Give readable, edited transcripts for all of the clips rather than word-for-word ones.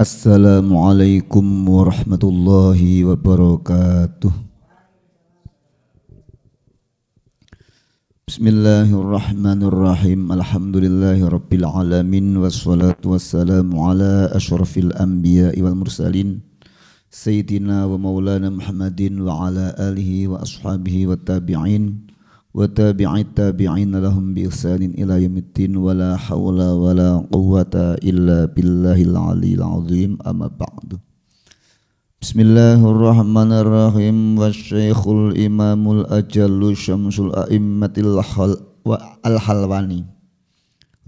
Assalamualaikum warahmatullahi wabarakatuh. Bismillahirrahmanirrahim. Alhamdulillahi rabbil alamin. Wassalatu wassalamu ala asyrafil anbiya'i wal mursalin Sayyidina wa maulana Muhammadin wa ala alihi wa ashabihi wa tabi'in wa tabi'it tabi'in lahum bi ihsanin ila yaumiddin wa la hawla wa la quwwata illa billahil aliyil azim. Amma ba'du. Bismillahirrahmanirrahim. Wasyaikhul imamul ajallu syamsul a'immatil al-halwani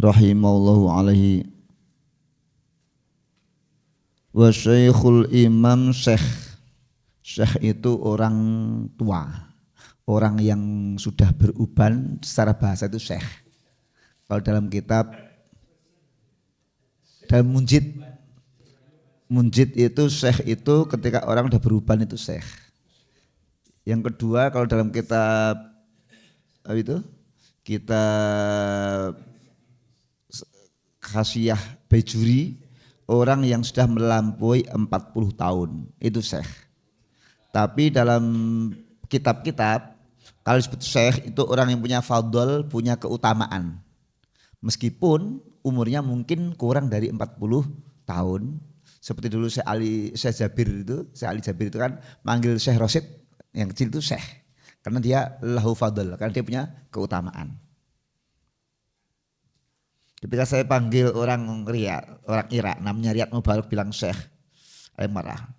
rahimallahu alaihi. Wasyaikhul imam syekh. Syekh itu orang tua, orang yang sudah beruban, secara bahasa itu syekh. Kalau dalam kitab, dalam munjid itu syekh itu ketika orang sudah beruban itu syekh. Yang kedua kalau dalam kitab itu kitab Khasiyah Bajuri, orang yang sudah melampaui 40 tahun itu syekh. Tapi dalam kitab-kitab kalau disebut syekh itu orang yang punya fadl, punya keutamaan. Meskipun umurnya mungkin kurang dari 40 tahun. Seperti dulu Syekh Ali Jabir itu kan manggil Syekh Rosid yang kecil itu Syekh. Karena dia lahu fadl, karena dia punya keutamaan. Ketika saya panggil orang Irak namanya Riyad Mubarak bilang Syekh, saya marah.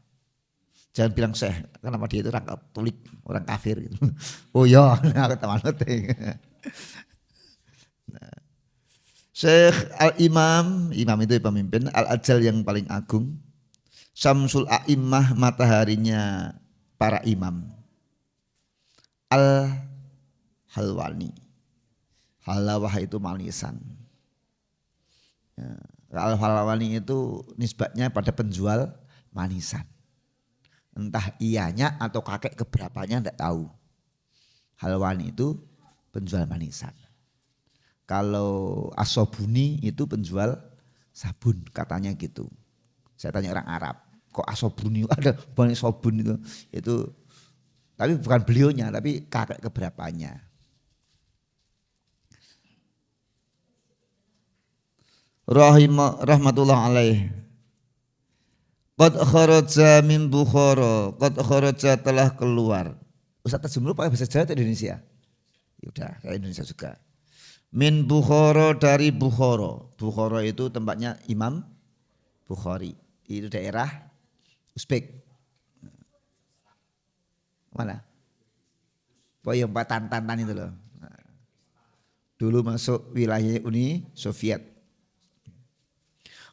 Jangan bilang Syekh, karena dia itu orang Katolik, orang kafir gitu. Oh iya, aku teman Syekh al-imam itu pemimpin, al-ajal yang paling agung, syamsul a'immah mataharinya para imam, al-halwani, halawah itu manisan. Al-halwani itu nisbatnya pada penjual manisan. Entah ianya atau kakek keberapanya tidak tahu. Halwani itu penjual manisan. Kalau Asobuni itu penjual sabun katanya gitu. Saya tanya orang Arab, kok Asobuni ada banyak sabun itu tapi bukan beliaunya tapi kakek keberapanya. Rahmatullah alaih. Qad kharaja min Bukhara, qad kharaja telah keluar. Ustaz Tajumul pakai bahasa Jawa atau Indonesia? Ya udah, kayak Indonesia juga. Min Bukhara, dari Bukhara. Bukhara itu tempatnya Imam Bukhari. Itu daerah Uzbek. Mana? Yang Tantan itu loh. Dulu masuk wilayah Uni Soviet.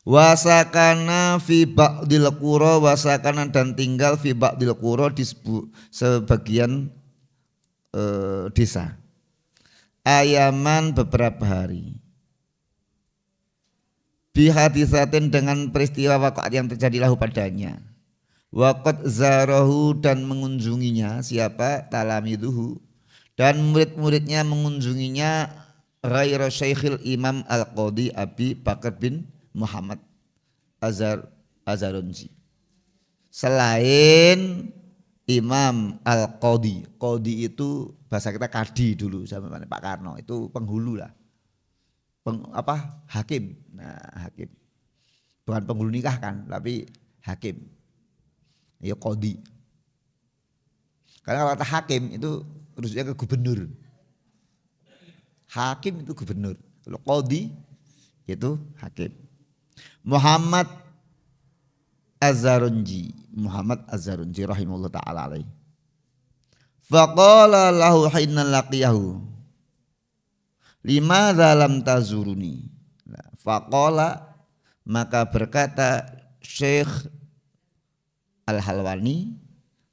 Wasakana fi ba'dil qura, wasakana dan tinggal fi ba'dil qura di sebagian desa. Ayaman beberapa hari. Bihadisatin dengan peristiwa waqa'at yang terjadi lahu padanya. Waqad zarahu dan mengunjunginya siapa? Talamiduhu, dan murid-muridnya mengunjunginya ghairu Syekhil Imam Al-Qadhi Abi Bakar bin Muhammad Azarunji. Selain Imam Al-Qadhi. Qadhi itu bahasa kita kadi dulu sama Pak Karno, itu penghulu lah. Hakim. Nah, hakim. Bukan penghulu nikah kan, tapi hakim. Ya qadhi. Karena kalau kata hakim itu rusuknya ke gubernur. Hakim itu gubernur. Kalau qadhi itu hakim. Muhammad Az-Zarunji rahimahullah ta'ala alaih. Faqala lahu hina laqiyahu, limadza lam tazuruni. Faqala, maka berkata Syekh Al-Halwani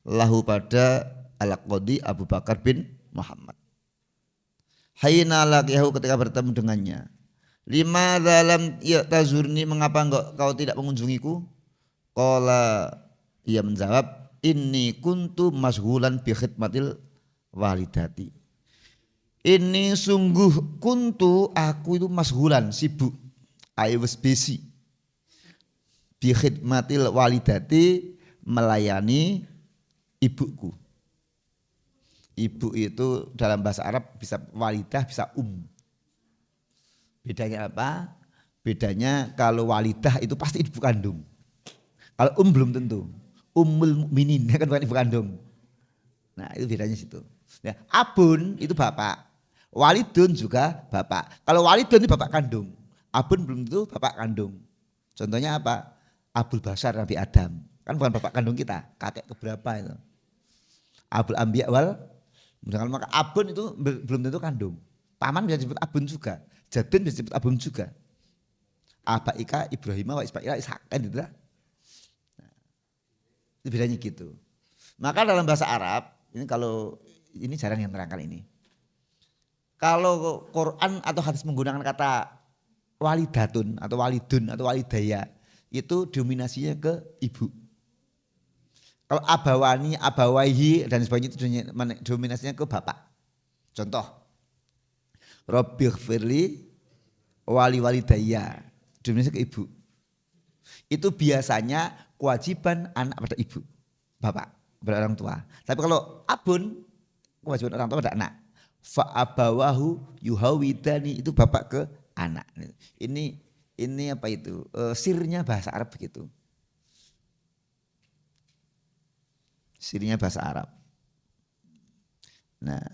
lahu pada Al-Qadhi Abu Bakar bin Muhammad. Hina laqiyahu, ketika bertemu dengannya. Limadza lam tazurni, mengapa kau tidak mengunjungiku? Qala, ia menjawab, inni kuntu masghulan bi khidmatil walidati. Ini sungguh kuntu, aku itu masghulan, sibuk. I was busy. bi khidmatil walidati, melayani ibuku. Ibu itu dalam bahasa Arab bisa walidah, bisa Bedanya apa? Bedanya kalau walidah itu pasti ibu kandung. Kalau belum tentu. Ummul mukminin kan bukan ibu kandung. Nah itu bedanya situ. Nah, abun itu bapak. Walidun juga bapak. Kalau walidun itu bapak kandung. Abun belum tentu bapak kandung. Contohnya apa? Abul Basar Nabi Adam. Kan bukan bapak kandung kita. Kakek keberapa itu. Abul Ambiya wal. Maka abun itu belum tentu kandung. Paman bisa disebut abun juga. Jadun bisa disebut abun juga. Abaika Ibrahim wa Ismail Ishak kan gitu. Nah, itu bedanya gitu. Maka dalam bahasa Arab ini kalau ini jarang yang terangkan ini. Kalau Quran atau hadis menggunakan kata walidatun atau walidun atau walidaya itu dominasinya ke ibu. Kalau abawani, abawaihi dan sebagainya itu dominasinya ke bapak. Contoh, Rabbighfirli wali walidayya, dominasinya ke ibu. Itu biasanya kewajiban anak pada ibu, bapak, pada orang tua. Tapi kalau abun, kewajiban orang tua pada anak. Fa abawahu yuhawidani, itu bapak ke anak. Ini apa itu? Sirnya bahasa Arab begitu. Sirinya bahasa Arab. Nah,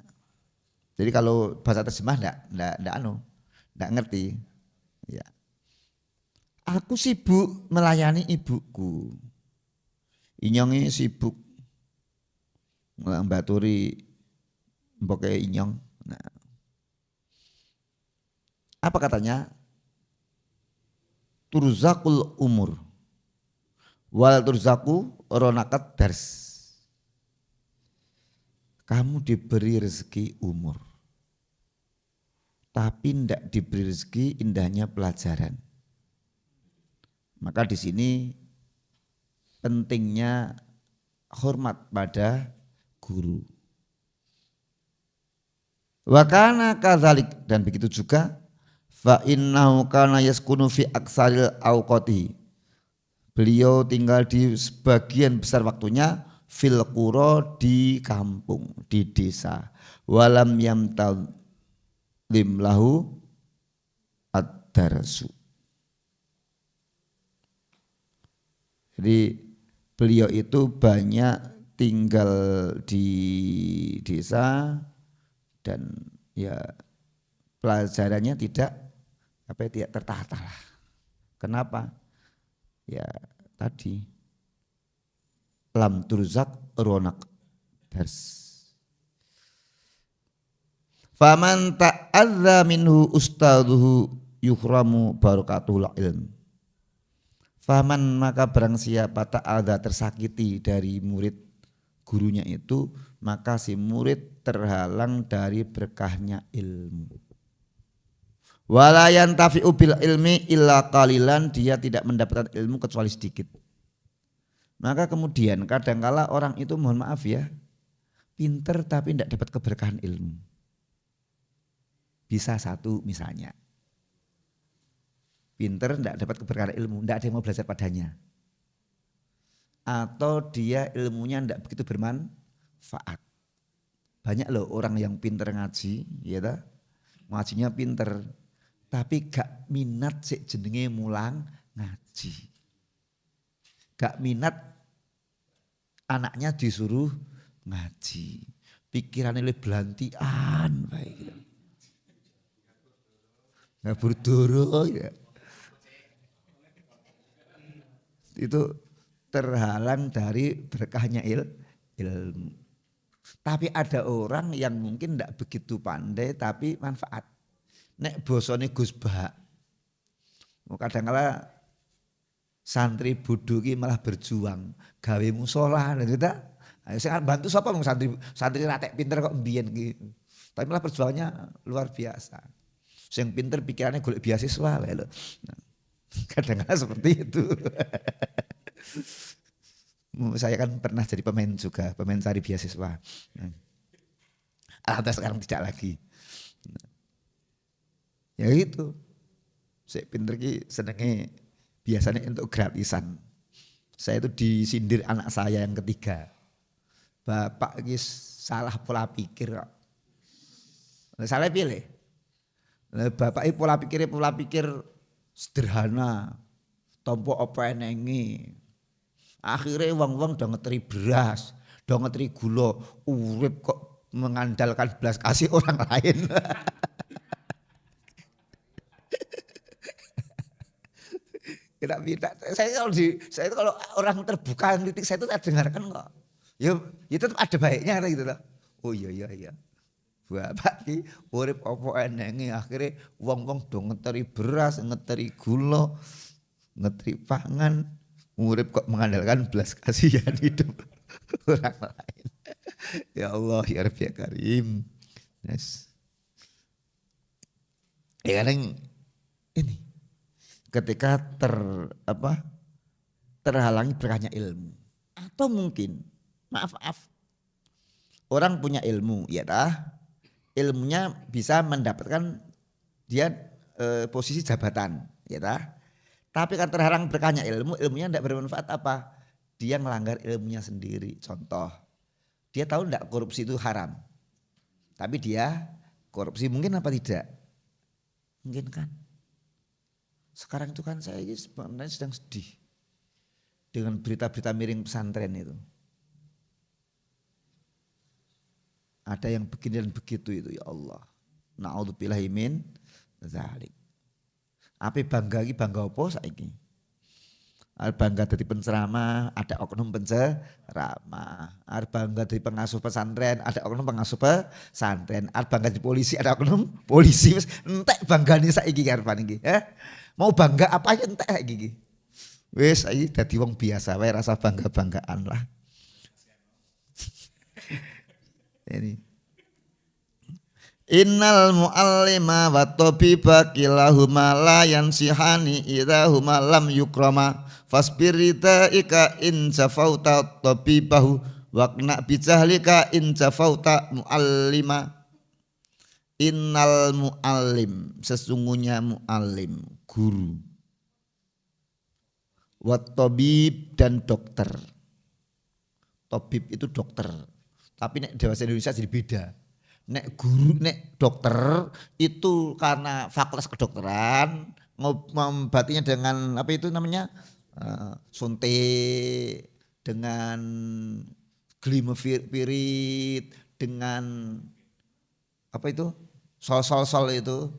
jadi kalau bahasa terjemah enggak ngerti. Ya. Aku sibuk melayani ibuku. Inyonge sibuk mbaturi mboke inyong. Nah. Apa katanya? Turzakul umur. Wal turzaku ronakat dars. Kamu diberi rezeki umur, tapi tidak diberi rezeki indahnya pelajaran. Maka di sini pentingnya hormat pada guru. Wa kana kadzalik, dan begitu juga fa innahu kana yaskunu fi aksaril awqati. Beliau tinggal di sebagian besar waktunya fil qura, di kampung, di desa. Walam yamtalim lahu ad-darsu. Jadi beliau itu banyak tinggal di desa dan ya pelajarannya tidak tertata lah. Kenapa? Ya tadi lam turzak ronak dars. Faman ta'adza minhu ustadzuhu yuhramu barakatul ilm. Faman, maka barang siapa ta'adza tersakiti dari murid gurunya itu, maka si murid terhalang dari berkahnya ilmu. Wala yantafi'u bil ilmi illa qalilan, dia tidak mendapatkan ilmu kecuali sedikit. Maka kemudian kadangkala orang itu, mohon maaf ya, pinter tapi tidak dapat keberkahan ilmu. Bisa satu misalnya, pinter tidak dapat keberkahan ilmu, tidak ada yang mau belajar padanya. Atau dia ilmunya tidak begitu bermanfaat. Banyak loh orang yang pinter ngaji, ya ta? Ngajinya pinter, tapi gak minat sik jenenge mulang ngaji. Gak minat anaknya disuruh ngaji, pikirannya lebih belantian baik. Ngabur doro ya. Itu terhalang dari berkahnya ilmu. Tapi ada orang yang mungkin tidak begitu pandai tapi manfaat. Nek bosone Gus Bak, kadang-kala santri bodho ki malah berjuang gawe musala kita. Saya bantu sapa wong santri ratek pinter kok mbiyen ki. Tapi malah perjuangannya luar biasa. Sing pinter pikirannya golek beasiswa wae lho. Kadang-kadang seperti itu. Saya kan pernah jadi pemain juga, pemain cari beasiswa. Alhamdulillah sekarang tidak lagi. Ya gitu. Sik pinter ki senenge biasanya untuk gratisan. Saya itu disindir anak saya yang ketiga. Bapak ini salah pola pikir kok. Salah pilih. Bapak ini pola pikir sederhana. Tompo apa enengi. Akhirnya wong-wong udah ngeteri beras, udah ngeteri gula, urip kok mengandalkan belas kasih orang lain. Tidak, saya kalau orang terbuka kritik saya itu saya dengarkan kok. Ya tetap ada baiknya gitu loh. Oh iya. Bapak ki urip apa enenge akhirnya wong-wong do ngeteri beras, ngeteri gula, ngeteri pangan, urip kok mengandalkan belas kasihan hidup orang lain. Ya Allah ya Rabbi ya Karim. Yes. Ya kadang ini ketika terhalangi berkahnya ilmu atau mungkin maaf orang punya ilmu ya ilmunya bisa mendapatkan dia posisi jabatan ya tapi kan terhalang berkahnya ilmunya tidak bermanfaat apa dia melanggar ilmunya sendiri. Contoh dia tahu tidak korupsi itu haram tapi dia korupsi, mungkin apa tidak mungkin kan. Sekarang itu kan saya sebenarnya sedang sedih dengan berita-berita miring pesantren itu. Ada yang begini dan begitu itu ya Allah. Na'udzubillahi min dzalik. Apa bangga apa saiki? Bangga dari penceramah, ada oknum penceramah. Bangga dari pengasuh pesantren, ada oknum pengasuh pesantren. Bangga dari polisi, ada oknum polisi. Entek banggane saiki karepan iki, Mau bangga apa aja entek iki. Wis saiki dadi wong biasa wae rasa bangga-banggaan lah. Ini Innal muallima wa tabiba kilahuma la yansihani idza huma lam yukrama fasbir ridhaika in jafauta tabibahu waqna bijahlika in jafauta muallima. Innal muallim, sesungguhnya muallim, guru, wat tabib dan dokter. Tabib itu dokter, tapi nek bahasa Indonesia jadi beda. Nek guru, nek dokter itu karena fakultas kedokteran mengobatinya dengan apa itu namanya suntik, dengan glimepirid, dengan apa itu sol itu.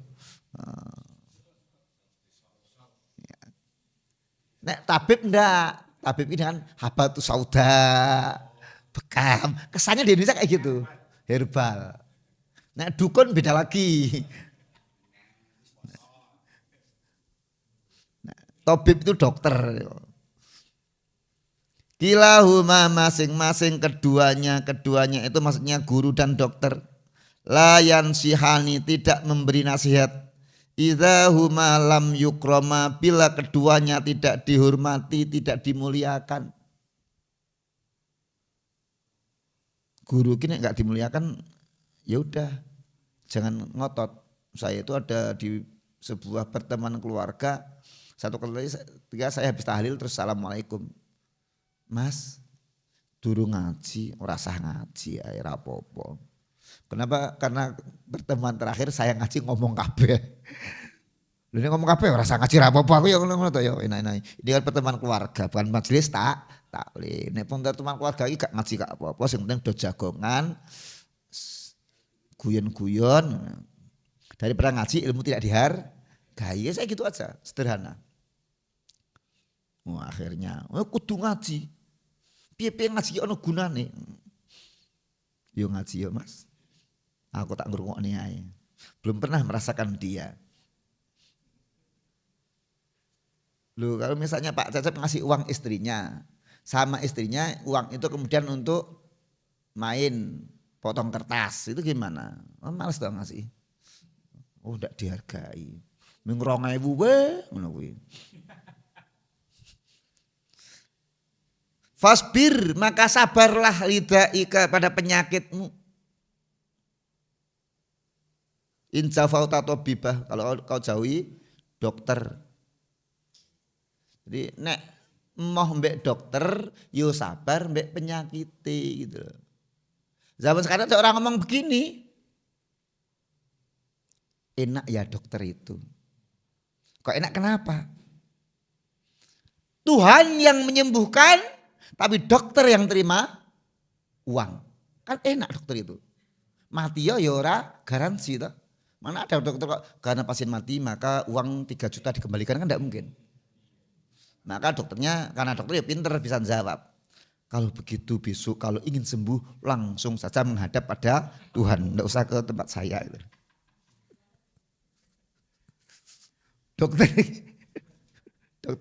Nek tabib enggak, tabib ini kan habatus sauda, bekam. Kesannya di Indonesia kayak gitu, herbal. Nek dukun beda lagi. Tabib itu dokter. Kilahuma masing-masing keduanya itu maksudnya guru dan dokter. Layan sihani tidak memberi nasihat. Idza huma lam yukrama bila keduanya tidak dihormati, tidak dimuliakan. Guru kini enggak dimuliakan, ya udah jangan ngotot. Saya itu ada di sebuah pertemuan keluarga, satu ketika saya habis tahlil terus assalamualaikum. Mas, durung ngaji, ora sah ngaji ae ra apa-apa. Kenapa? Karena pertemuan terakhir saya ngaji ngomong kabeh. Lha nek ngomong kabeh ora usah ngaji ra apa-apa aku ya ngono to ya enak-enak. Ini kan pertemuan keluarga bukan majelis taklim. Nek pertemuan keluarga iki gak ngaji gak apa-apa, sing penting do jagongan guyon-guyon daripada ngaji ilmu tidak dihargai. Ya saya gitu aja, sederhana. Akhirnya kudu ngaji. Piye-piye ngaji ono gunane. Yo ngaji yo Mas. Aku tak ngrungokne ae. Belum pernah merasakan dia. Loh kalau misalnya Pak Cecep ngasih uang istrinya, sama istrinya uang itu kemudian untuk main potong kertas, itu gimana? Oh, males dong ngasih. Oh enggak dihargai. Ming 2.000 wae ngono kuwi. Fasbir, maka sabarlah lidaika pada penyakitmu. Injafauta tabibah, kalau kau jauhi dokter. Jadi nek mau mbek dokter, yo sabar mbek penyakite gitu. Zaman sekarang ada orang ngomong begini, enak ya dokter itu. Kok enak kenapa? Tuhan yang menyembuhkan, tapi dokter yang terima uang. Kan enak dokter itu. Mati ya ora garansi toh. Mana ada dokter kok karena pasien mati maka uang 3 juta dikembalikan, kan enggak mungkin. Maka dokternya, karena dokter ya pinter bisa jawab. Kalau begitu besok kalau ingin sembuh langsung saja menghadap pada Tuhan. Enggak usah ke tempat saya. Dokter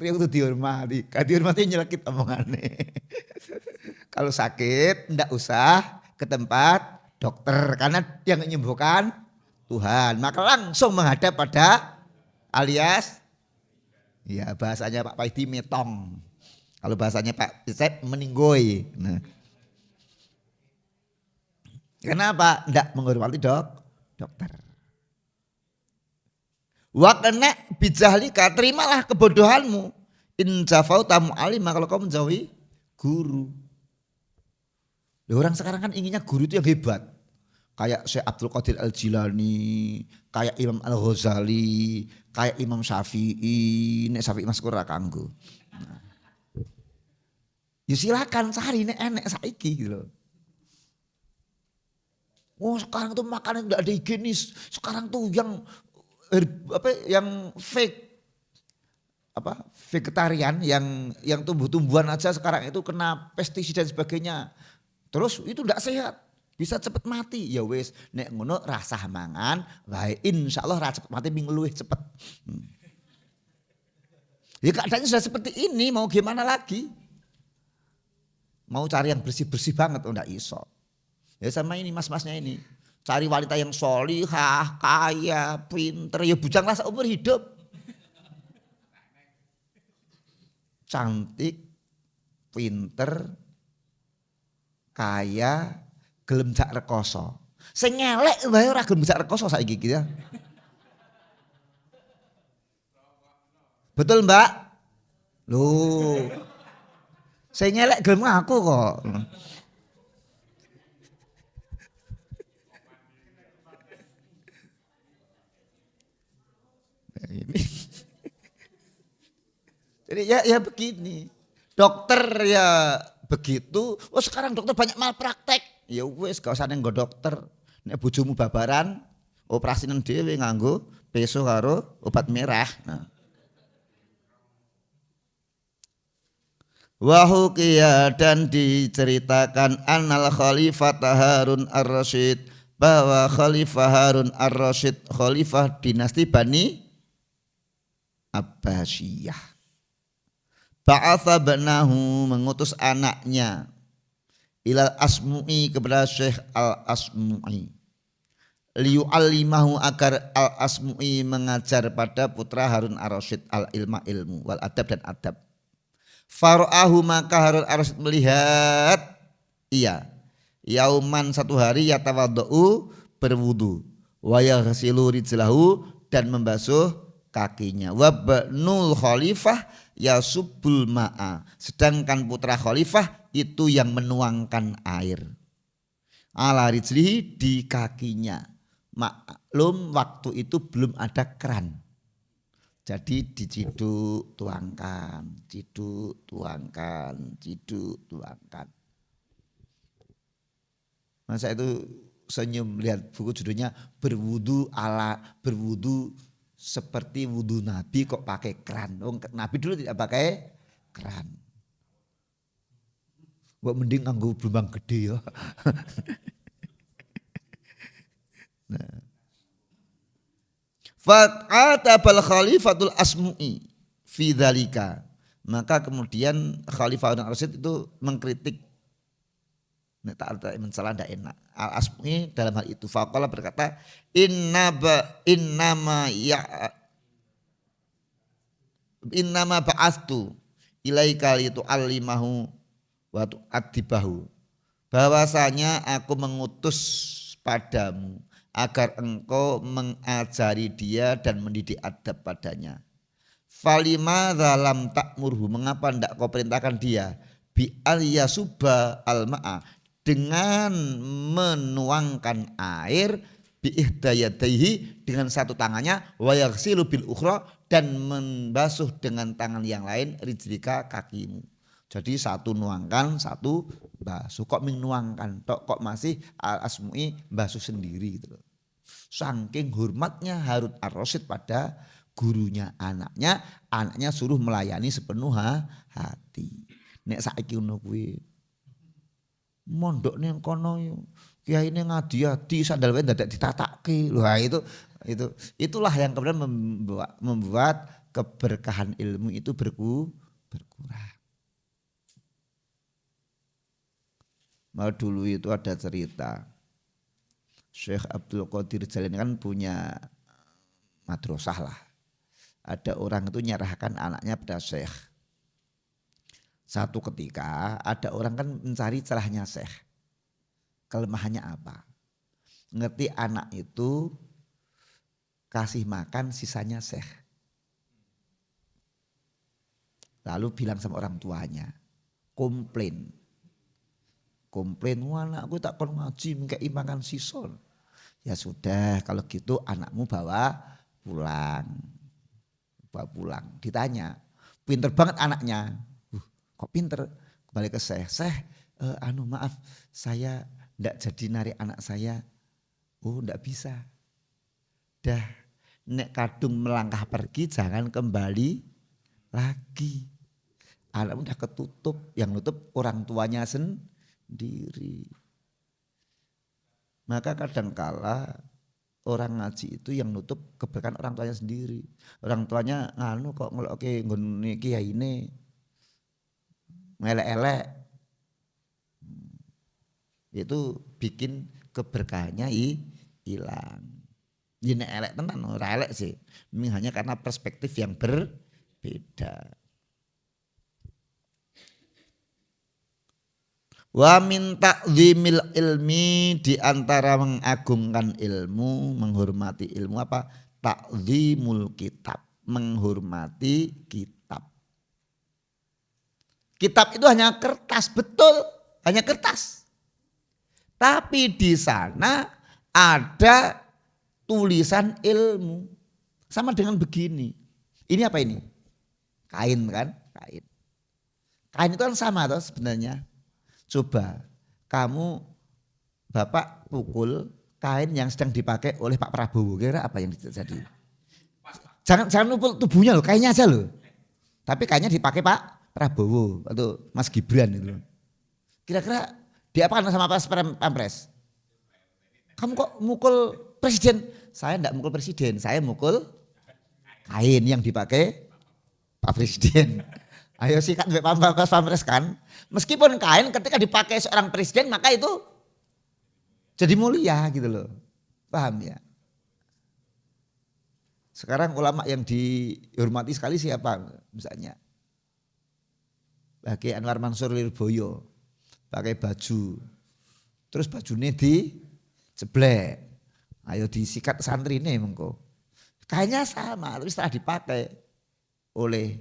yang itu dihormati. Kalau dihormati nyelekit omongannya. Kalau sakit enggak usah ke tempat dokter. Karena yang menyembuhkan Tuhan. Maka langsung menghadap pada alias, ya bahasanya Pak Paidi metong. Kalau bahasanya Pak Isep meninggoy. Nah. Kenapa? Tidak menghormati dokter. Wa kena bijahlika, terimalah kebodohanmu. In jafau tamu alimah, kalau kau menjauhi guru. Orang sekarang kan inginnya guru itu yang hebat. Kayak Syekh Abdul Qadir Al-Jilani, kayak Imam Al-Ghazali, kayak Imam Syafi'i, nek Syafi'i Mas Qurra kanggo. Nah. Ya silakan cari nek enek saiki gitu loh. Oh sekarang tuh makanan enggak ada higienis. Sekarang tuh yang fake vegetarian yang tumbuh-tumbuhan aja sekarang itu kena pestisida dan sebagainya. Terus itu enggak sehat. Bisa cepet mati ya wis nek ngono rasah mangan wae insyaallah ra cepet mati ming luwih cepet. Ya keadaannya sudah seperti ini mau gimana lagi? Mau cari yang bersih-bersih banget oh ndak iso. Ya sama ini mas-masnya ini. Cari wanita yang solihah, kaya, pinter, ya bujanglah seumur hidup. Cantik, pinter, kaya, gelem jak rekoso. Sing ngelek wae ora gelem jak rekoso saiki iki ya. Betul Mbak? Loh. Sing ngelek gelem ngaku kok. Ini. Jadi ya begini. Dokter ya begitu. Oh sekarang dokter banyak malpraktek. Ya wis gak usah nenggo dokter. Nek bojomu babaran, operasinen dhewe nganggo peso karo obat merah. Nah. Wahukiya dan diceritakan annal khalifah Harun ar-Rasyid, bahwa Khalifah Harun ar-Rasyid khalifah dinasti Bani Abbasiyah. Ba'atha banahu, mengutus anaknya, ilal Asmu'i, kepada Syekh al-Asmu'i, liyu'allimahu, agar al-Asmu'i mengajar pada putra Harun ar-Rasyid al-ilma, ilmu, wal adab dan adab. Fara'ahu, maka Harun ar-Rasyid melihat ia yauman, satu hari, yatawadda'u, berwudu, wa yaghsilu rijlahu, dan membasuh kakinya. Wa ba'nul khalifah yasubbul ma'a, sedangkan putra khalifah itu yang menuangkan air. Ala rijlihi, di kakinya. Maklum waktu itu belum ada keran. Jadi diciduk, tuangkan, ciduk, tuangkan, ciduk, tuangkan. Masa itu senyum lihat buku judulnya berwudu seperti wudu Nabi kok pakai keran. Oh, Nabi dulu tidak pakai keran. Wah mending nganggo blumbang gede ya. Nah. Fa'atabal khalifatul Asmu'i fi dzalika. Maka kemudian Khalifah Harun ar-Rasyid itu mengkritik. Nek tak ada mensalah ndak enak. Al-Asmu'i dalam hal itu faqala, berkata innama ba'astu ilaika itu alimahu wa tu'adibahu, bahwasanya aku mengutus padamu agar engkau mengajari dia dan mendidik adab padanya. Falimādza lam ta'murhu, mengapa ndak kau perintahkan dia bi al yasubba al ma'a, dengan menuangkan air bi ihdayadaihi, dengan satu tangannya, wa yaghsilu bil ukhra, dan membasuh dengan tangan yang lain, rijlika, kakimu. Jadi satu nuangkan, satu basuh. Kok menuangkan tok, kok masih Al Asmu'i basuh sendiri gitu loh. Saking hormatnya Harun ar-Rasyid pada gurunya, anaknya suruh melayani sepenuh hati. Nek saiki ngono kuwi mondok ning kono kiyaine ngadi-adi sandal wae dadak ditatake. Wah itulah yang kemudian membuat keberkahan ilmu itu berkurang. Mau dulu itu ada cerita Syekh Abdul Qadir Jalani kan punya madrasah lah. Ada orang itu nyerahkan anaknya pada Syekh. Satu ketika ada orang kan mencari celahnya Syekh. Kelemahannya apa? Ngerti anak itu kasih makan sisanya Syekh. Lalu bilang sama orang tuanya, komplain, wah anakku tak kon ngaji mengkei makan sison. Ya sudah kalau gitu anakmu bawa pulang. Ditanya, pinter banget anaknya. Kok pinter? Kembali ke Syekh. Syekh, maaf saya ndak jadi narik anak saya. Oh ndak bisa. Dah nek kadung melangkah pergi jangan kembali lagi. Anakmu udah ketutup, yang nutup orang tuanya sendiri. Maka kadangkala orang ngaji itu yang nutup keberkahan orang tuanya sendiri. Orang tuanya kok ngeloke nggone kiyaine elek-elek. Itu bikin keberkahannya hilang. Ini elek tenan, ora elek sih. Ini hanya karena perspektif yang berbeda. Wa min ta'zimil ilmi, di antara mengagungkan ilmu, menghormati ilmu apa? Ta'zimul kitab, menghormati kitab. Kitab itu hanya kertas, betul, hanya kertas. Tapi di sana ada tulisan ilmu. Sama dengan begini. Ini apa ini? Kain kan? Kain. Kain itu kan sama toh sebenarnya. Coba kamu Bapak pukul kain yang sedang dipakai oleh Pak Prabowo, kira apa yang terjadi? Jangan pukul tubuhnya loh, kainnya aja loh. Tapi kainnya dipakai Pak Prabowo atau Mas Gibran itu. Kira-kira diapakan sama Pak Pampres? Kamu kok mukul presiden? Saya enggak mukul presiden, saya mukul kain yang dipakai Pak Presiden. Ayo sikat Pak Pampres kan. Meskipun kain ketika dipakai seorang presiden maka itu jadi mulia gitu loh. Paham ya? Sekarang ulama yang dihormati sekali siapa misalnya? Bagi Anwar Mansur Lirboyo pakai baju. Terus bajunya dijeblek. Ayo disikat santri ini mengko. Kayaknya sama, tapi setelah dipakai oleh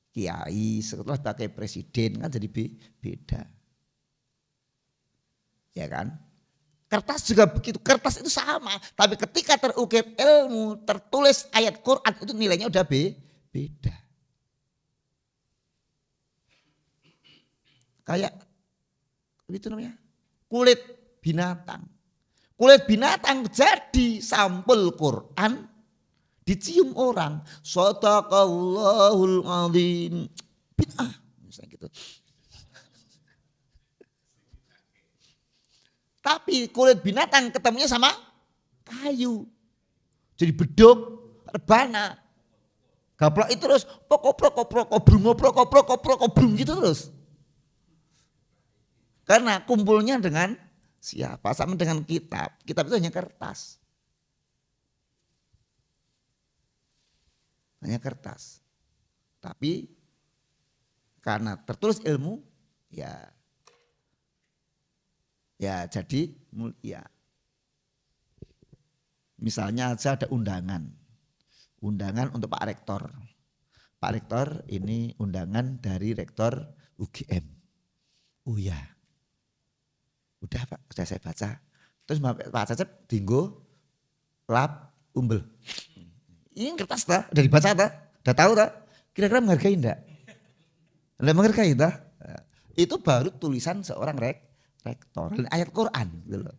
kiai, setelah pakai presiden kan jadi beda. Ya kan? Kertas juga begitu, kertas itu sama. Tapi ketika terukir ilmu, tertulis ayat Quran, itu nilainya udah beda. Kayak itu namanya kulit binatang. Kulit binatang jadi sampul Quran, dicium orang. Shadaqallahul azim. Bid'ah misalnya gitu. Tapi kulit binatang ketemunya sama kayu. Jadi beduk, rebana. Gaplok itu terus koprok gitu terus. Karena kumpulnya dengan siapa? Sama dengan kitab. Kitab itu hanya kertas. Hanya kertas. Tapi karena tertulis ilmu, ya jadi mulia. Misalnya aja ada undangan untuk Pak Rektor. Pak Rektor, ini undangan dari Rektor UGM. Oh ya, udah Pak, sudah saya baca. Terus Pak Cecep dinggo lap umbel. Ini kertas tak? Udah dibaca tak? Udah tahu tak? Kira-kira menghargai enggak? Enggak menghargai tak? Itu baru tulisan seorang rektor. Ayat Quran gitu loh.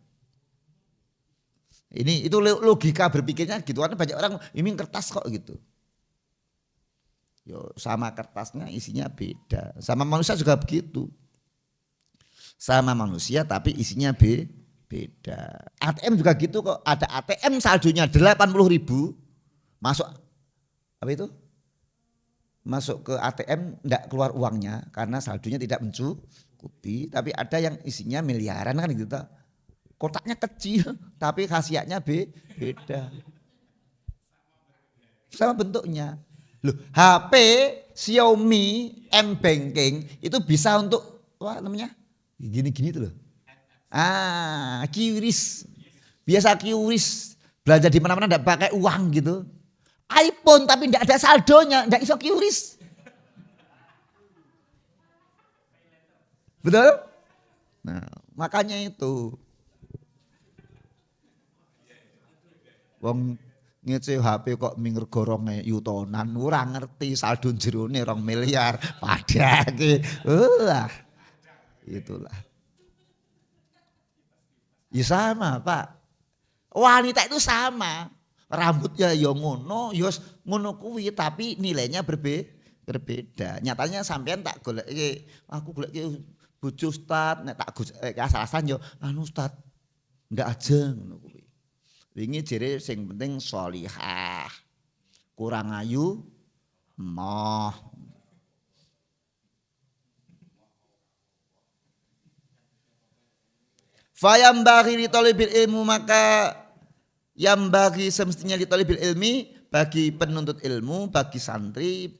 Ini itu logika berpikirnya gitu. Karena banyak orang ini kertas kok gitu. Yo, sama kertasnya isinya beda. Sama manusia juga begitu. Sama manusia tapi isinya beda. ATM juga gitu kok. Ada ATM saldonya 80.000. Masuk apa itu? Masuk ke ATM enggak keluar uangnya karena saldonya tidak mencukupi. Tapi ada yang isinya miliaran kan gitu. Kotaknya kecil tapi khasiatnya beda. Sama bentuknya. Loh, HP Xiaomi M Banking itu bisa untuk apa namanya? Gini-gini tuh loh. QRIS. Biasa QRIS. Belanja di mana-mana enggak pakai uang gitu. iPhone tapi enggak ada saldonya, enggak iso QRIS. Betul? Nah, makanya itu. Wong ngece HP kok minggu gorong yutonan, ora ngerti saldo jerone 2 miliar. Padahal itulah. Ya sama Pak. Wanita itu sama. Rambutnya ya ngono, ya ngono kuwi tapi nilainya berbeda. Nyatanya sampean tak goleki, aku goleki bojo Ustaz, nek tak asal-asalan yo anu Ustaz. Ndak aja ngono kuwi. Wingi jere sing penting sholihah. Kurang ayu moh. Fayam bagi ditolibil ilmu maka yang bagi semestinya ditolibil ilmi bagi penuntut ilmu, bagi santri,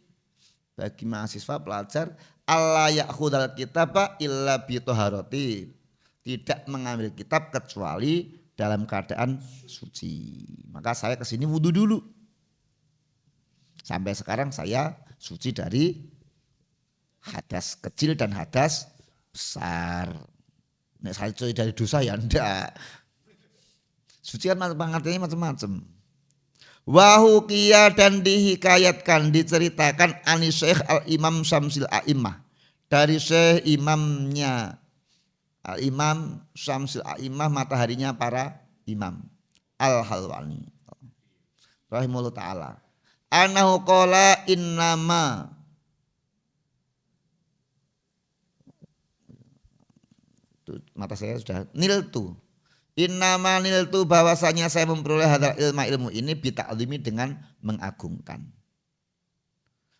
bagi mahasiswa pelajar Allah ya'khudal kitab illa bitoharoti, tidak mengambil kitab kecuali dalam keadaan suci. Maka saya kesini wudhu dulu. Sampai sekarang saya suci dari hadas kecil dan hadas besar. Nek saya suci dari dosa ya enggak. Suci kan pengertiannya macam-macam. Wahukia dan dihikayatkan, diceritakan ani Syekh Al-Imam Syamsil A'imah. Dari Syekh imamnya Al-Imam Syamsil A'imah, mataharinya para imam. Al-Halwani. Rahimahullah ta'ala. Anahu qala innama. Mata saya sudah niltu. Innama niltu, bahwasanya saya memperoleh hadal ilmu ini bita'zimi, dengan mengagungkan.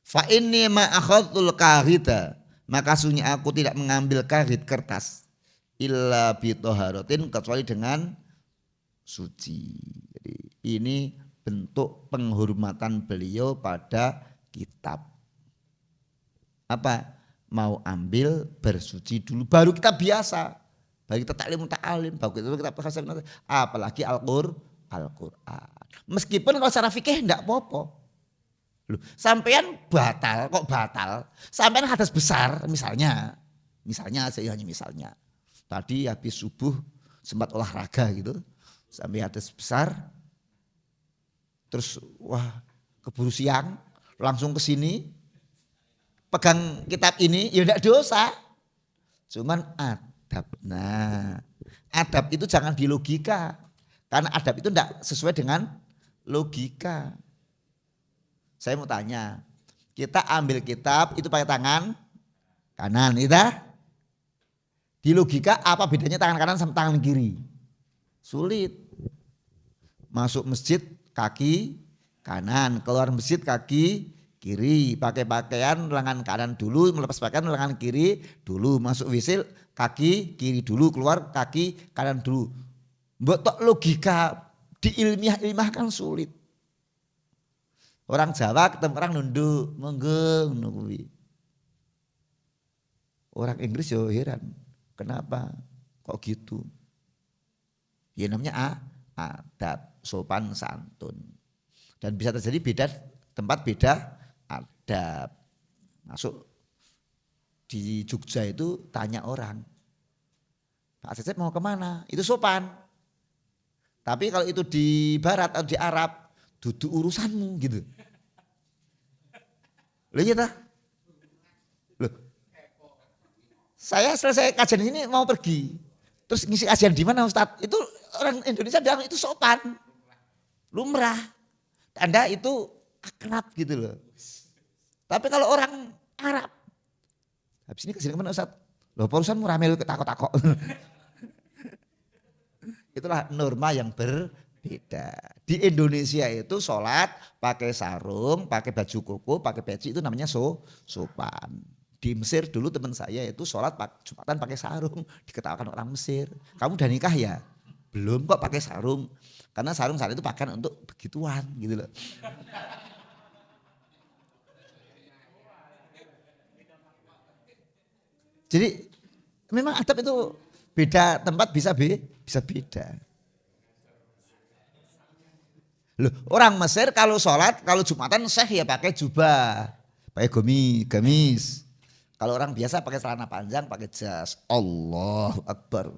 Fa inni ma akhadtul kahita, maka sunyi aku tidak mengambil kahit kertas illa bitoharotin, kecuali dengan suci. Jadi ini bentuk penghormatan beliau pada kitab. Apa? Mau ambil bersuci dulu baru kita biasa. Bagi kita taklim ta'alim, bagus itu kita apalagi Al-Qur'an. Meskipun kalau secara fikih enggak apa-apa. Loh, sampean batal kok batal? Sampean hadas besar misalnya saya hanya misalnya. Tadi habis subuh sempat olahraga gitu, sampai hadas besar. Terus wah, keburu siang, langsung ke sini pegang kitab ini ya enggak dosa. Cuman adab. Nah, adab itu jangan di logika. Karena adab itu tidak sesuai dengan logika. Saya mau tanya, kita ambil kitab itu pakai tangan kanan, kita di logika apa bedanya tangan kanan sama tangan kiri? Sulit. Masuk masjid kaki kanan, keluar masjid kaki kiri, pakai pakaian lengan kanan dulu, melepas pakaian lengan kiri dulu, masuk wisil kaki kiri dulu, keluar kaki kanan dulu. Mbok tok logika di ilmiah kan sulit. Orang Jawa ketemu orang nunduk, monggo nungguin. Orang Inggris yo heran, kenapa kok gitu? Ya namanya adab, sopan santun. Dan bisa terjadi beda tempat beda adab. Masuk di Jogja itu tanya orang, Pak Cecep mau kemana? Itu sopan. Tapi kalau itu di barat atau di Arab, duduk urusanmu gitu. Loh iya tak? Loh, saya selesai kajian ini mau pergi. Terus ngisi kajian di mana Ustadz? Itu orang Indonesia bilang itu sopan. Lumrah. Anda itu akrab gitu loh. Tapi kalau orang Arab, habis ini kesini kemana Ustadz? Loh urusanmu rame lu ketakok-takok. Itulah norma yang berbeda. Di Indonesia itu sholat pakai sarung, pakai baju koko, pakai peci itu namanya sopan. Di Mesir dulu teman saya itu sholat Jumatan pakai sarung, diketawakan orang Mesir. Kamu udah nikah ya? Belum kok pakai sarung. Karena sarung saat itu pakaian untuk begituan gitu loh. Jadi memang adab itu beda tempat bisa beda. Loh, orang Mesir kalau sholat, kalau Jumatan syekh ya pakai jubah, pakai gamis. Kalau orang biasa pakai celana panjang, pakai jas. Allahu Akbar.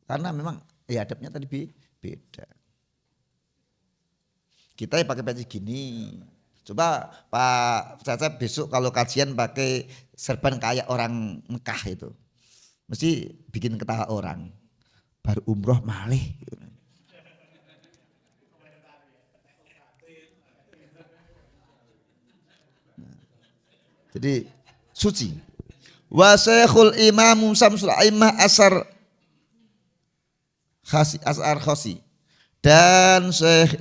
Karena memang ya adabnya tadi beda. Kita ya pakai peci gini. Coba Pak Cecep besok kalau kajian pakai serban kayak orang Mekah itu. Mesti bikin ketawa orang. Baru umroh malih. Jadi suci. Wa syekhul imam Samsul Aimah Asar Khosi. Dan Syekh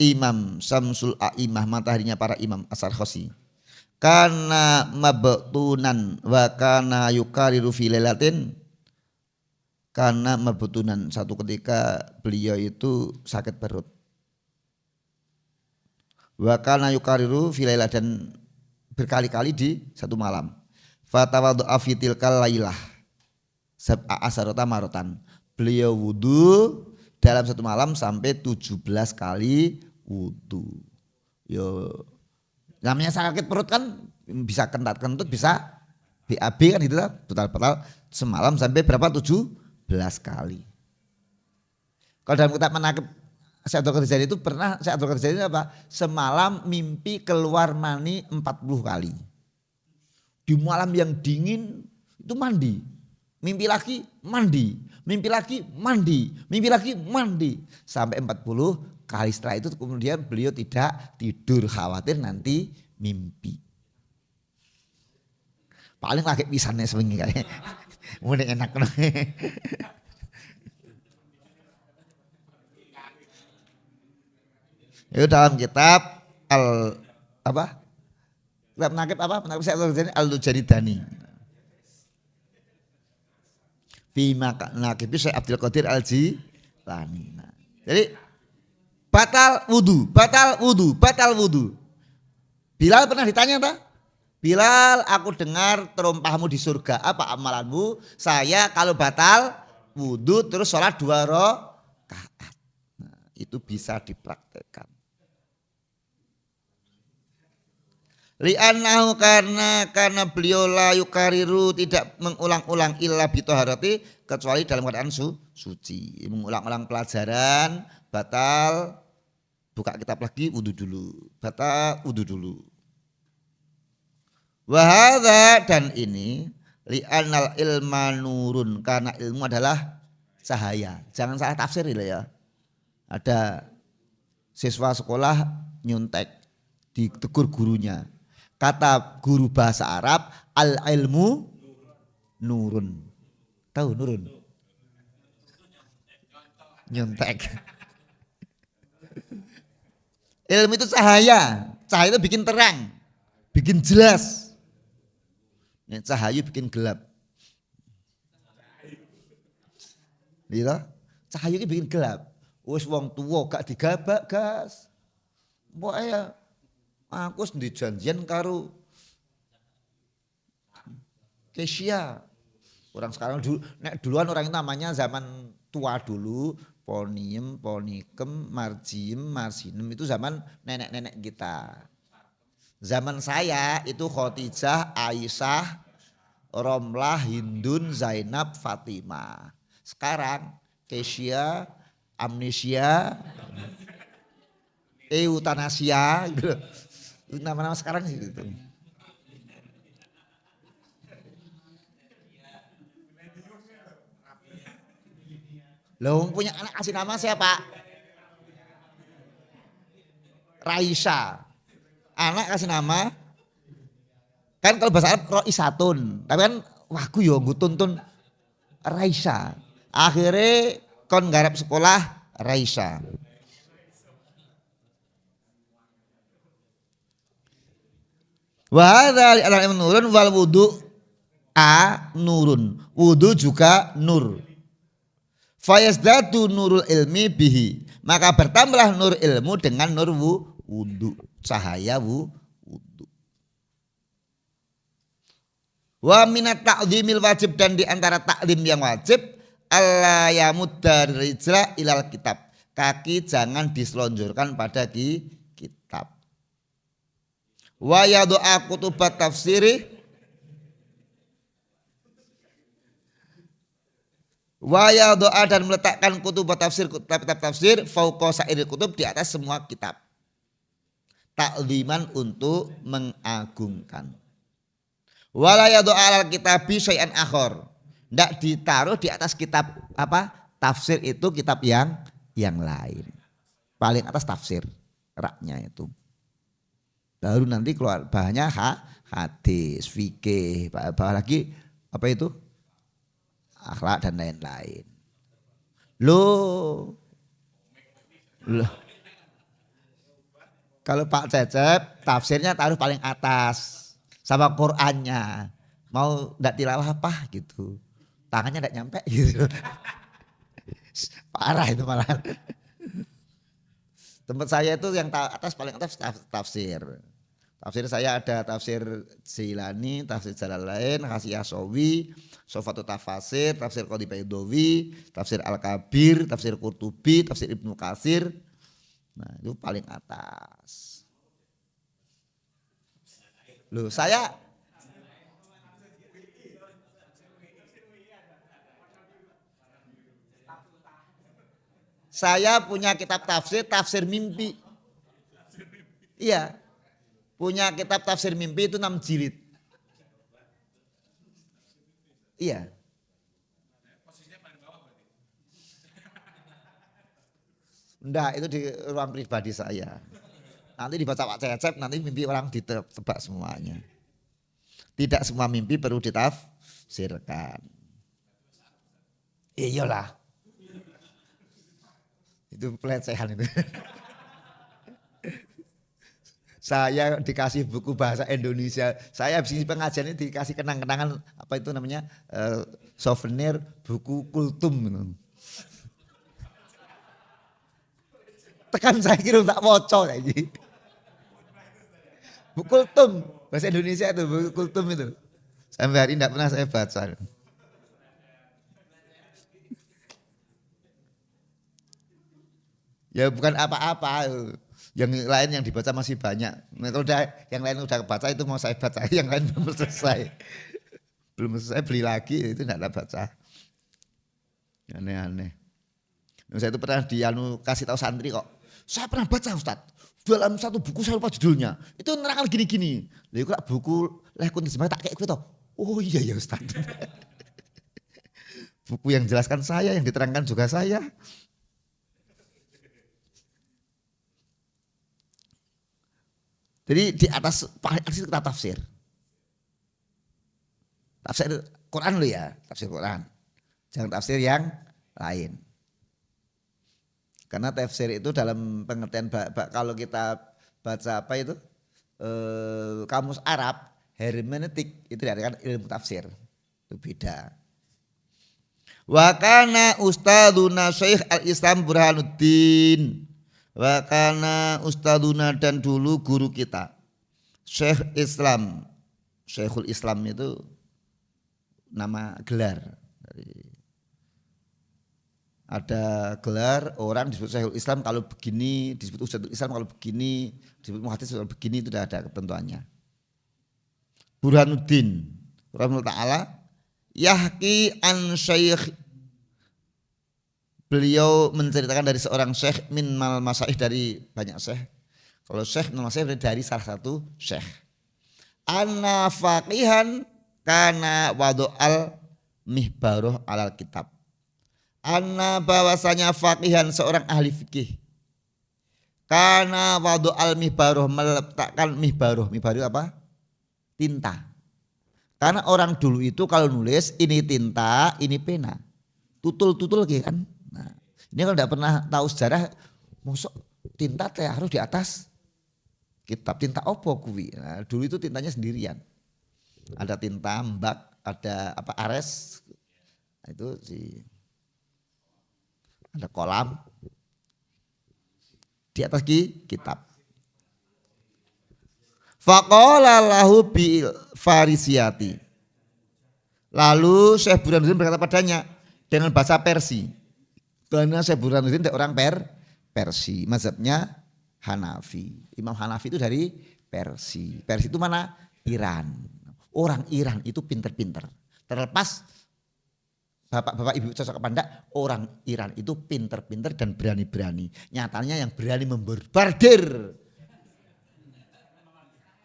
Imam Samsul Aimah mataharinya para imam Asar Khosi. Kana mabtunan wa kana yukariru fi lailatin. Karena mabtunan satu ketika beliau itu sakit perut. Wa kana yukariru fi lailah dan berkali-kali di satu malam. Fatawaddu'a fi tilkal lailah sab'a asarata marotan. Beliau wudu dalam satu malam sampai 17 kali wudu. Yo namanya sakit perut kan bisa kentut bisa BAB kan gitu lah. Total semalam sampai berapa 17 kali. Kalau dalam kitab Manaqib Syekh Abdul Qadir Jailani itu pernah Syekh Abdul Qadir Jailani apa? Semalam mimpi keluar mani 40 kali. Di malam yang dingin itu mandi. Mimpi lagi mandi. Mimpi lagi mandi. Mimpi lagi mandi. Sampai 40 kali setelah itu kemudian beliau tidak tidur khawatir nanti mimpi. Paling lagi pisannya sebengi kayak. Mulai enak. Itu dalam kitab kitab Manaqib Syekh Abdul Qadir Al-Jaridani. Fi Manaqib Syekh Abdul Qadir Al-Jilani. Jadi batal wudu. Bilal pernah ditanya tak? Bilal, aku dengar terumpahmu di surga. Apa amalanmu? Saya kalau batal wudu terus sholat 2 rakaat. Nah, itu bisa dipraktekkan. Li'annahu karena beliau la yukariru tidak mengulang-ulang illa bitoharati kecuali dalam keadaan suci. Mengulang-ulang pelajaran batal, buka kitab lagi wudu dulu. Batal wudu dulu. Wahada dan ini li'annal ilma nurun karena ilmu adalah cahaya. Jangan salah tafsir ya. Ada siswa sekolah nyuntek ditegur gurunya. Kata guru bahasa Arab, al-ilmu nurun. Tahu nurun? Nyontek. Ilmu itu cahaya. Cahaya itu bikin terang, bikin jelas. Cahaya bikin gelap. Gitu? Cahaya itu bikin gelap. Wis wong tuwa gak digabak, gas. Mbok ya aku di janjian karo Kesia. Orang sekarang duluan orang itu namanya zaman tua dulu, Poniem, Ponikem, Marjiem, Marsinem itu zaman nenek-nenek kita. Zaman saya itu Khadijah, Aisyah, Romlah, Hindun, Zainab, Fatimah. Sekarang Kesia, Amnesia, Eutanasia gitu. Nama-nama sekarang gitu. Loh punya anak kasih nama siapa? Raisa. Anak kasih nama kan kalau bahasa Arab Roisatun. Tapi kan waku yo tuntun Raisa. Akhirnya kon garap sekolah Raisa. Wa hadza li nurun wal wudu nurun. Wudu juga nur. Fayazdadu nurul ilmi bihi. Maka bertambahlah nur ilmu dengan nur wudu. Cahaya wudu. Wa minat ta'zimil wajib dan di antara taklim yang wajib alla yamudda rijla ilal kitab. Kaki jangan diselonjorkan pada kitab. Wa yadu'a kutubat tafsiri wa yadu'a dan meletakkan kutubat tafsir kitab tafsir fauqa sa'iril kutub di atas semua kitab. Takliman untuk mengagungkan. Wala yadu'a al kitabi syai'an akhar. Tidak ditaruh di atas kitab apa? Tafsir itu kitab yang lain. Paling atas tafsir raknya itu. Baru nanti keluar bahannya hadis, fikih, bawah lagi apa itu? Akhlak dan lain-lain. Loh. Kalau Pak Cecep tafsirnya taruh paling atas sama Qur'annya. Mau ndak tilawah apa gitu. Tangannya ndak nyampe gitu. Parah itu malah. Tempat saya itu yang atas paling atas tafsir. Tafsir saya ada tafsir Jilani, tafsir Jalalain, Hasiyah Sawi, Sofatul Tafasir, tafsir Qadi Baidawi, tafsir Al-Kabir, tafsir Qurtubi, tafsir Ibnu Katsir. Nah, itu paling atas. Loh, saya punya kitab tafsir mimpi. Iya. Punya kitab tafsir mimpi itu 6 jilid. Iya. Enggak, itu di ruang pribadi saya. Nanti dibaca Pak Cecep, nanti mimpi orang ditebak semuanya. Tidak semua mimpi perlu ditafsirkan. Iyalah. Itu pelecehan itu. Saya dikasih buku bahasa Indonesia. Saya habis pengajian ini dikasih kenang-kenangan apa itu namanya souvenir buku kultum. Tekan saya kira tak pocong lagi. Buku kultum bahasa Indonesia itu buku kultum itu. Sampai hari ini tidak pernah saya baca. Ya bukan apa-apa. Yang lain yang dibaca masih banyak. Nah, kalau yang lain udah baca itu mau saya baca, yang lain belum selesai. Belum selesai beli lagi itu tidak baca. Aneh-aneh. Nah, saya itu pernah kasih tahu santri kok. Saya pernah baca Ustadz. Dalam satu buku saya lupa judulnya. Itu nerangkan gini-gini. Lalu kok buku Lekun Terjemah tak kayak gitu. Oh iya ya Ustadz. Buku yang jelaskan saya, yang diterangkan juga saya. Jadi di atas paling atas itu kita tafsir. Tafsir Quran lo ya, tafsir Quran. Jangan tafsir yang lain. Karena tafsir itu dalam pengertian kalau kita baca apa itu kamus Arab, hermeneutik itu dikatakan ilmu tafsir. Itu beda. Wa kana ustadzuna Syekh Al-Islam Burhanuddin. Wa kana ustadzuna dan dulu guru kita Syekh Islam. Syekhul Islam itu nama gelar dari Ada gelar orang disebut Syekhul Islam kalau begini, disebut Ustadzul Islam kalau begini, disebut muhaddits kalau begini, itu sudah ada ketentuannya. Burhanuddin rahimahullah taala yahki an syekh, beliau menceritakan dari seorang syekh min mal masaih, dari banyak syekh. Kalau syekh min mal masaih dari salah satu syekh. Anna faqihan kana wadu'al mihbaroh alal kitab. Anna bahwasanya faqihan seorang ahli fikih. Kana wadu'al mihbaroh meletakkan mihbaroh. Mihbaroh apa? Tinta. Karena orang dulu itu kalau nulis ini tinta, ini pena. Tutul-tutul kan. Nah, ini kalau tidak pernah tahu sejarah, mosok tinta harus di atas kitab. Tinta opo kuwi. Nah, dulu itu tintanya sendirian. Ada tinta mbak, ada apa ares. Nah, itu si ada kolam di atas kitab. Faqala lahu bil farisiyati. Lalu Syekh Burhanuddin berkata padanya dengan bahasa Persia. Karena Syekh Burhanuddin orang Persia, mazhabnya Hanafi. Imam Hanafi itu dari Persia. Persia itu mana? Iran. Orang Iran itu pinter-pinter. Terlepas bapak-bapak ibu cocok apa enggak, orang Iran itu pinter-pinter dan berani-berani. Nyatanya yang berani memborbardir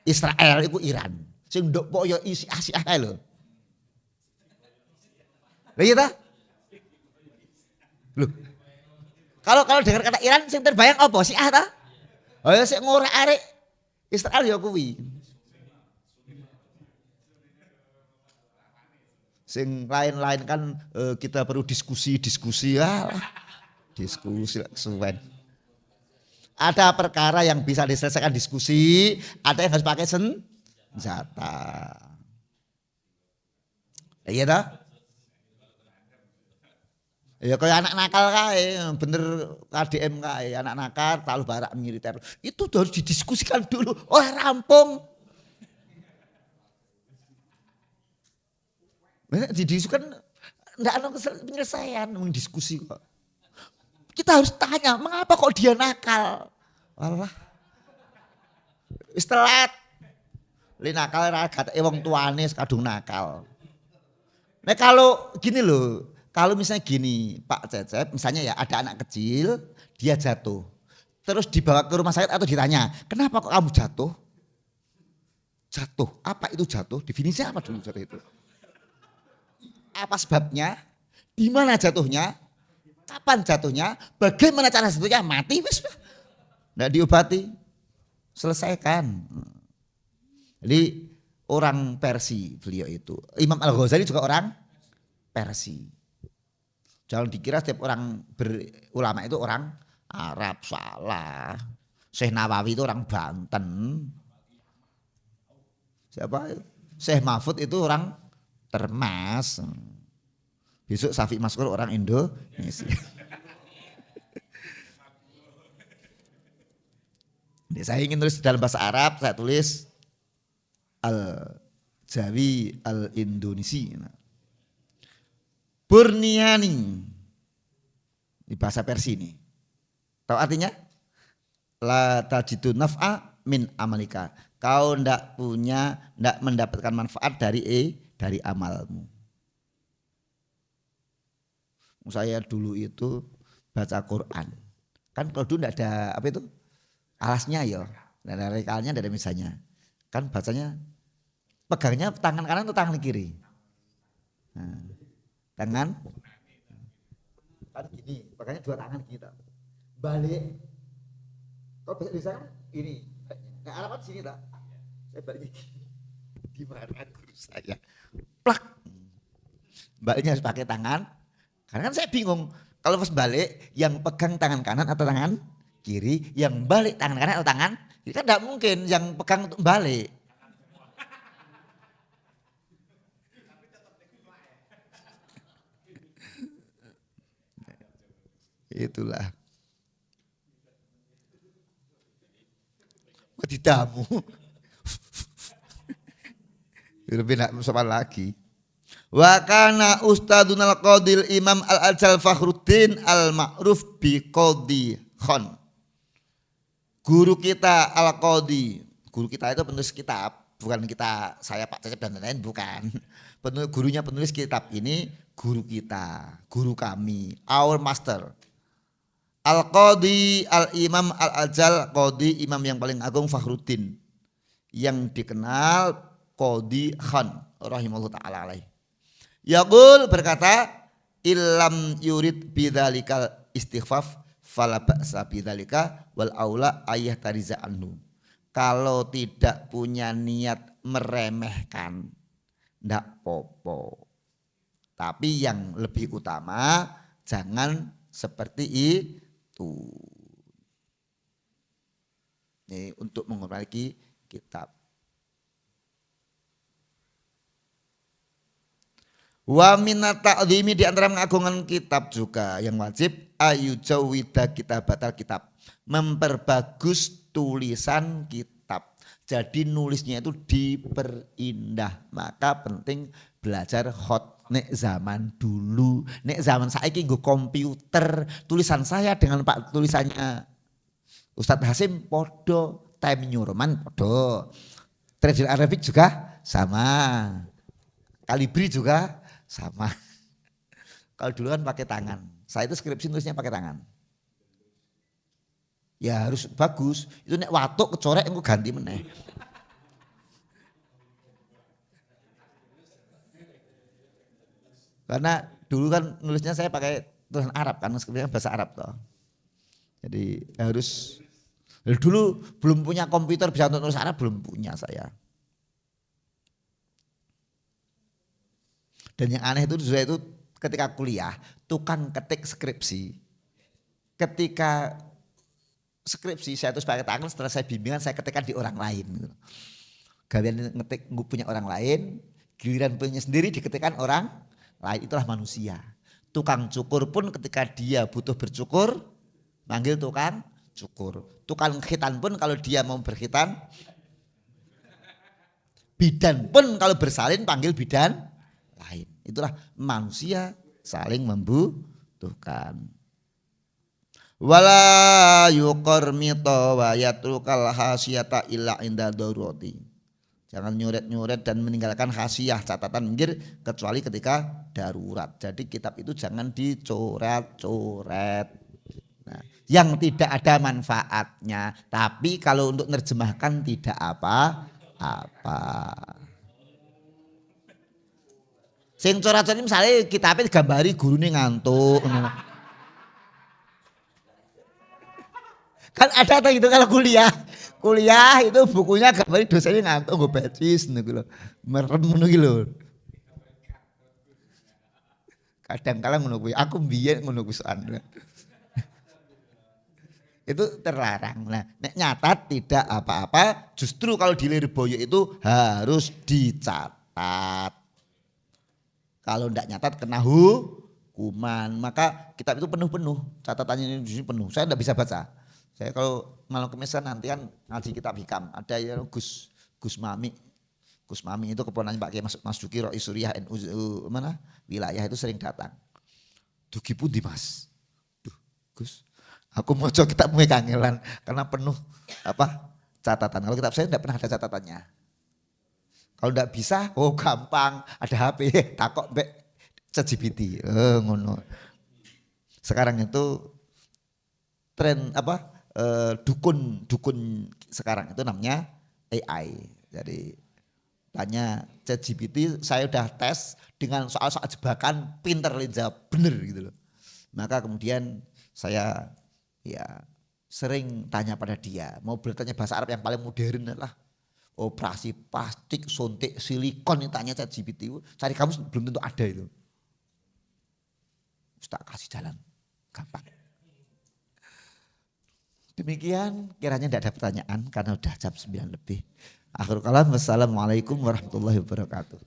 Israel itu Iran. Sing ndok pok yo isi Asia kae lho. Lah iya ta? Loh. Kalau dengar kata Iran sing terbayang apa? Syiah ta? Oh ya sik ngorek-arek Israel ya kuwi. Sing lain-lain kan kita perlu diskusi ya. Diskusi suwen. Ada perkara yang bisa diselesaikan diskusi, ada yang harus pakai senjata. Iya dah. Ya kayak anak nakal kae, bener KDM kae, anak nakal taruh barak militer. Itu harus didiskusikan dulu, rampung. Didiskusikan enggak ada penyelesaian, diskusi kok. Kita harus tanya, mengapa kok dia nakal? Walah. Wis telat. Li nakal ra gate wong tuane kadung nakal. Nah kalau gini loh, kalau misalnya gini, Pak Cecep, misalnya ya ada anak kecil, dia jatuh. Terus dibawa ke rumah sakit atau ditanya, kenapa kok kamu jatuh? Jatuh, apa itu jatuh? Definisinya apa dulu jatuh itu? Apa sebabnya? Di mana jatuhnya? Kapan jatuhnya? Bagaimana cara jatuhnya? Mati wis. Enggak diobati. Selesaikan. Jadi orang Persia beliau itu. Imam Al-Ghazali juga orang Persia. Jangan dikira setiap orang berulama itu orang Arab, salah. Syekh Nawawi itu orang Banten. Siapa? Syekh Mahfud itu orang Termas. Besok Syafiq Maskur orang Indonesia. Saya ingin tulis dalam bahasa Arab, saya tulis Al-Jawi Al-Indonesi. Burniani. Di bahasa Persia ini. Tahu artinya? La tajidu naf'a min amalika. Kau ndak mendapatkan manfaat dari amalmu. Saya dulu itu baca Quran. Kan kalau dulu enggak ada apa itu? Alasnya ya. Enggak ada rekalnya, enggak ada misalnya. Kan bacanya pegangnya tangan kanan atau tangan kiri? Nah, tangan kan gini, pegangnya dua tangan kita. Balik. Kalau bisa di sana ini. Nah, alamat sini tak? Saya balik gimana guru saya? Plak. Baliknya harus pakai tangan. Karena kan saya bingung, kalau pas balik yang pegang tangan kanan atau tangan kiri, yang balik tangan kanan atau tangan kiri, kan tidak mungkin yang pegang untuk balik. Itulah. Wadidamu. Lebih tidak sopan lagi. Wa kana Ustadunal Qadil Imam Al-Ajal Fakhruddin Al-Ma'ruf bi Qadhi Khan. Guru kita Al-Qadhi. Guru kita itu penulis kitab, bukan kita, saya Pak Cecep dan lain-lain, bukan. Gurunya penulis kitab ini guru kita, guru kami, our master. Al-Qadhi Al-Imam Al-Ajal Qadhi, imam yang paling agung Fakhruddin, yang dikenal Qadhi Khan rahimahullah ta'ala alaih. Yaqul berkata, illam yurid bidzalikal istighfaf fala ba'sa bidzalika wal aula ayah tariza anhu. Kalau tidak punya niat meremehkan, ndak popo. Tapi yang lebih utama jangan seperti itu. Ini untuk menghormati kitab. Wa minat ta'zimi, di antara mengagungan kitab juga yang wajib ayu jawida kitabatal kitab, memperbagus tulisan kitab. Jadi nulisnya itu diperindah. Maka penting belajar hot nek zaman dulu. Nek zaman saiki nggo komputer, tulisan saya dengan Pak tulisannya Ustadz Hasim podo, Time New Roman podo, Traditional Arabic juga sama, Kalibri juga sama. Kalau dulu kan pakai tangan. Saya itu skripsi nulisnya pakai tangan. Ya harus bagus. Itu nek watuk kecorek engko ganti meneh. Karena dulu kan nulisnya saya pakai tulisan Arab kan, skripsinya bahasa Arab toh. Jadi harus, dulu belum punya komputer bisa untuk nulis Arab, belum punya saya. Dan yang aneh itu juga itu ketika kuliah, tukang ketik skripsi. Ketika skripsi saya terus pakai tangan, setelah saya bimbingan saya ketikkan di orang lain. Gawean ngetik punya orang lain, giliran punya sendiri diketikkan orang lain, itulah manusia. Tukang cukur pun ketika dia butuh bercukur, manggil tukang cukur. Tukang khitan pun kalau dia mau berkhitan, bidan pun kalau bersalin panggil bidan lain. Itulah manusia saling membutuhkan. Wala yuqarmita wa yatrukal hasiyata illa inda darurati. Jangan nyuret-nyuret dan meninggalkan hasiyah, catatan minggir, kecuali ketika darurat. Jadi kitab itu jangan dicoret-coret. Nah, yang tidak ada manfaatnya, tapi kalau untuk nerjemahkan tidak apa-apa. Sing coret-coret misalnya kitabnya digambari gurune ngantuk. Kan ada tuh gitu kalau kuliah. Kuliah itu bukunya gambari dosennya ngantuk nggo becis niku lho. Merem ngono iki lho. Kadang kala ngono kuwi. Aku mbiyen ngono kuwi soalnya. Itu terlarang. Nah, nek nyatat tidak apa-apa, justru kalau di Lirboyo itu harus dicatat. Kalau tidak nyatat kena hukuman. Maka kitab itu penuh-penuh. Catatannya ini penuh. Saya tidak bisa baca. Saya kalau malam kemesan nanti kan ngaji kitab hikam. Ada yang Gus Mami. Gus Mami itu keponanya Pak Kiai Mas Duki Roi Suriah NU mana wilayah itu sering datang. Duki pun di Mas. Duh Gus, aku mau coba kitab mulai kangelan karena penuh catatan. Kalau kitab saya tidak pernah ada catatannya. Kalau enggak bisa, oh gampang, ada HP, takok mbek ChatGPT. Ngono. Sekarang itu tren dukun sekarang itu namanya AI. Jadi tanya ChatGPT, saya udah tes dengan soal-soal jebakan, pinter jawab bener gitu loh. Maka kemudian saya sering tanya pada dia, mau bertanya bahasa Arab yang paling modern lah. Operasi plastik, suntik silikon, tanya ChatGPT, cari kamus belum tentu ada itu. Tak kasih jalan, gampang. Demikian, kiranya tidak ada pertanyaan karena udah jam 9 lebih. Akhirul kalam, wassalamualaikum warahmatullahi wabarakatuh.